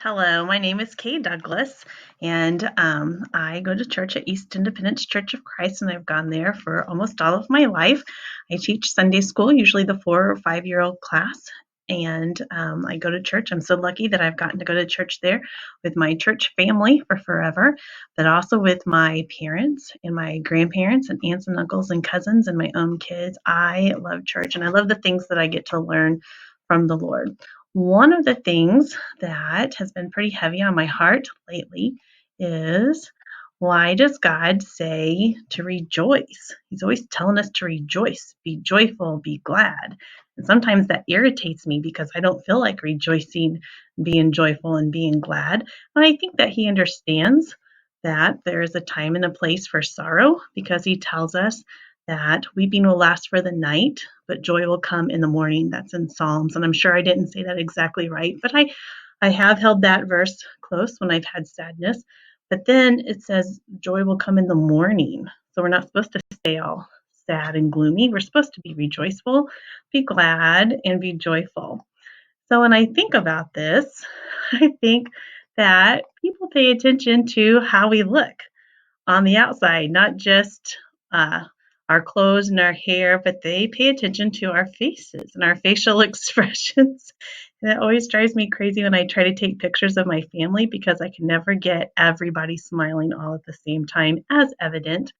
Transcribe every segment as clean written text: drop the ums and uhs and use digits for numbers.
Hello, my name is Kay Douglas, and I go to church at East Independence Church of Christ, and I've gone there for almost all of my life. I teach Sunday school, usually the 4 or 5-year-old class, and I go to church. I'm so lucky that I've gotten to go to church there with my church family for forever, but also with my parents and my grandparents and aunts and uncles and cousins and my own kids. I love church, and I love the things that I get to learn from the Lord. One of the things that has been pretty heavy on my heart lately is, why does God say to rejoice? He's always telling us to rejoice, be joyful, be glad. And sometimes that irritates me because I don't feel like rejoicing, being joyful, and being glad. And I think that He understands that there is a time and a place for sorrow, because He tells us that weeping will last for the night, but joy will come in the morning. That's in Psalms. And I'm sure I didn't say that exactly right, but I have held that verse close when I've had sadness. But then it says joy will come in the morning. So we're not supposed to stay all sad and gloomy. We're supposed to be rejoiceful, be glad, and be joyful. So when I think about this, I think that people pay attention to how we look on the outside, not just uh, our clothes and our hair, but they pay attention to our faces and our facial expressions. And it always drives me crazy when I try to take pictures of my family, because I can never get everybody smiling all at the same time, as evident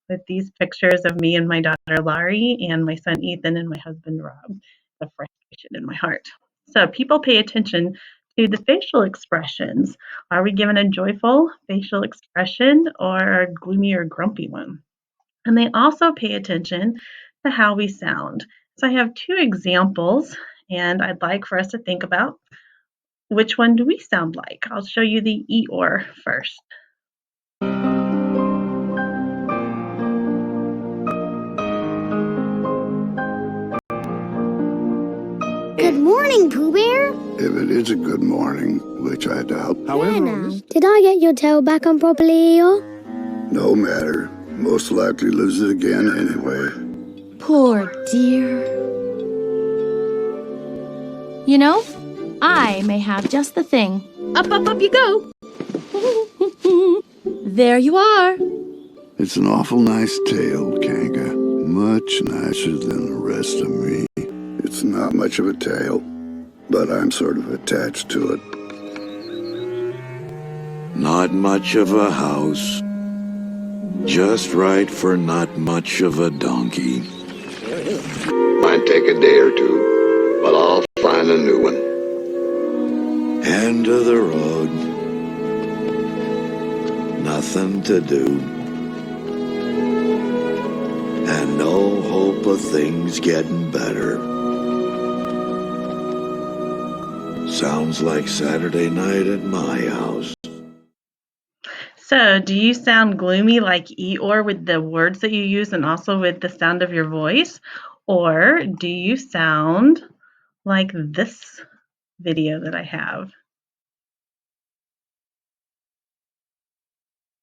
with these pictures of me and my daughter Laurie and my son Ethan and my husband Rob. The frustration in my heart. So people pay attention to the facial expressions. Are we given a joyful facial expression or a gloomy or grumpy one? And they also pay attention to how we sound. So I have two examples, and I'd like for us to think about, which one do we sound like? I'll show you the Eeyore first. Good morning, Pooh Bear. If it is a good morning, which I doubt. However, now, did I get your tail back on properly, Eeyore? No matter. Most likely lose it again anyway. Poor dear. You know, I may have just the thing. Up, up, up you go. There you are. It's an awful nice tail, Kanga. Much nicer than the rest of me. It's not much of a tail, but I'm sort of attached to it. Not much of a house. Just right for not much of a donkey. Might take a day or two, but I'll find a new one. End of the road. Nothing to do. And no hope of things getting better. Sounds like Saturday night at my house. So, do you sound gloomy like Eeyore with the words that you use and also with the sound of your voice? Or do you sound like this video that I have?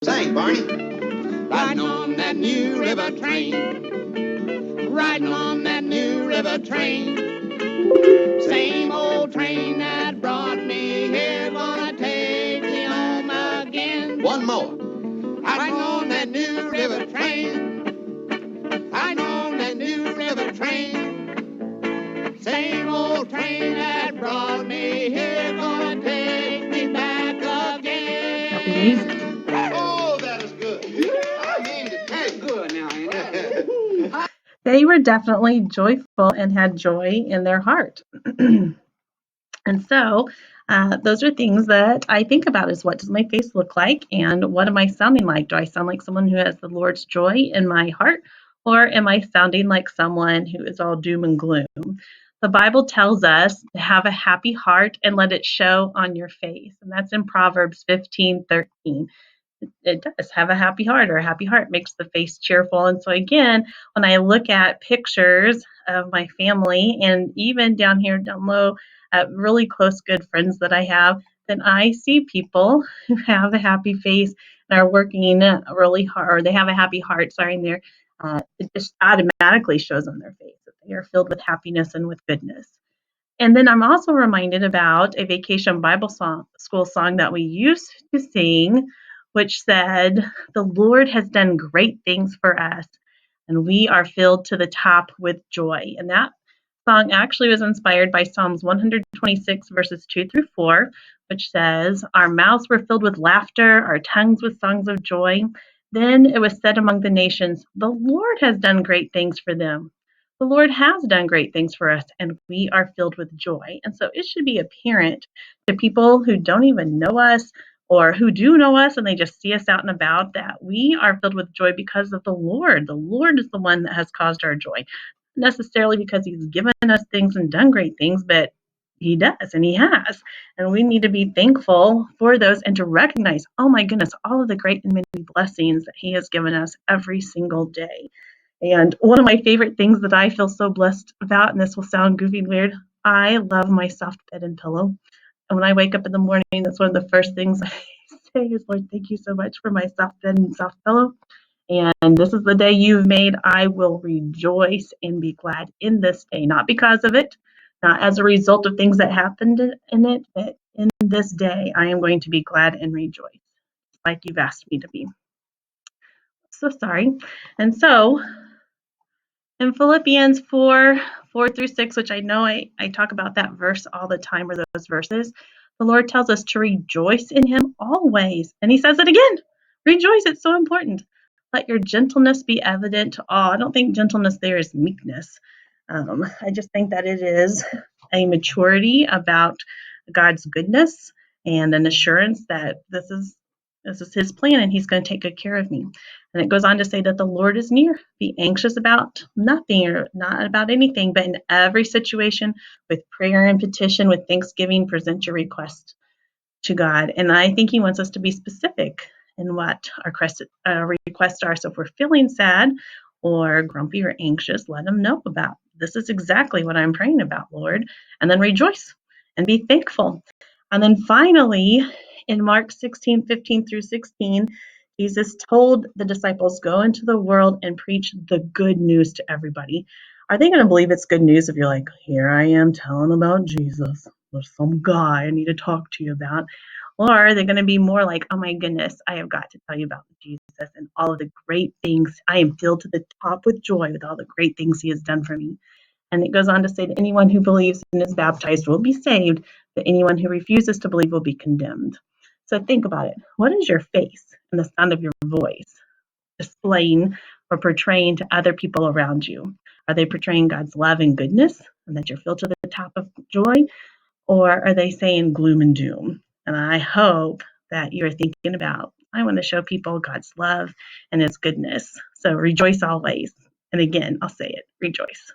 Sing, Barney. Riding on that new river train. Riding on that new river train. Same old train that brought me here, gonna take me home again. One more. Riding on that new river train. Riding on that new river train. Same old train that brought me here, gonna take me back again. Oh, that is good. I mean, that's good now, ain't it? They were definitely joyful and had joy in their heart. And so those are things that I think about, is what does my face look like and what am I sounding like? Do I sound like someone who has the Lord's joy in my heart, or am I sounding like someone who is all doom and gloom? The Bible tells us to have a happy heart and let it show on your face. And that's in Proverbs 15:13. It does have a happy heart, or a happy heart makes the face cheerful. And so again, when I look at pictures of my family, and even down here down low at really close good friends that I have, then I see people who have a happy face and are working really hard, or they have a happy heart, sorry, and it just automatically shows on their face that they are filled with happiness and with goodness. And then I'm also reminded about a vacation Bible school song that we used to sing, which said, "The Lord has done great things for us, and we are filled to the top with joy." And that song actually was inspired by Psalms 126, verses 2 through 4, which says, "Our mouths were filled with laughter, our tongues with songs of joy. Then it was said among the nations, 'The Lord has done great things for them.'" The Lord has done great things for us, and we are filled with joy. And so it should be apparent to people who don't even know us or who do know us and they just see us out and about that we are filled with joy because of the Lord. The Lord is the one that has caused our joy, not necessarily because He's given us things and done great things, but He does and He has. And we need to be thankful for those and to recognize, oh my goodness, all of the great and many blessings that He has given us every single day. And one of my favorite things that I feel so blessed about, and this will sound goofy and weird, I love my soft bed and pillow. And when I wake up in the morning, that's one of the first things I say is, Lord, thank you so much for my soft bed and soft pillow. And this is the day you've made. I will rejoice and be glad in this day, not because of it, not as a result of things that happened in it, but in this day, I am going to be glad and rejoice, like you've asked me to be. So sorry. And so in Philippians 4 through 6, which I know I talk about that verse all the time, or those verses, the Lord tells us to rejoice in Him always. And He says it again, rejoice. It's so important. Let your gentleness be evident to all. I don't think gentleness there is meekness. I just think that it is a maturity about God's goodness and an assurance that this is His plan and He's going to take good care of me. And it goes on to say that the Lord is near. Be anxious about nothing or not about anything, but in every situation, with prayer and petition, with thanksgiving, present your request to God. And I think He wants us to be specific in what our requests are. So if we're feeling sad or grumpy or anxious, let Him know about this is exactly what I'm praying about, Lord. And then rejoice and be thankful. And then finally, in Mark 16:15 through 16, Jesus told the disciples, go into the world and preach the good news to everybody. Are they going to believe it's good news if you're like, here I am telling about Jesus? There's some guy I need to talk to you about. Or are they going to be more like, oh my goodness, I have got to tell you about Jesus and all of the great things. I am filled to the top with joy with all the great things He has done for me. And it goes on to say that anyone who believes and is baptized will be saved, but anyone who refuses to believe will be condemned. So think about it. What is your face and the sound of your voice displaying or portraying to other people around you? Are they portraying God's love and goodness and that you're filled to the top of joy? Or are they saying gloom and doom? And I hope that you're thinking about, I want to show people God's love and His goodness. So rejoice always. And again, I'll say it, rejoice.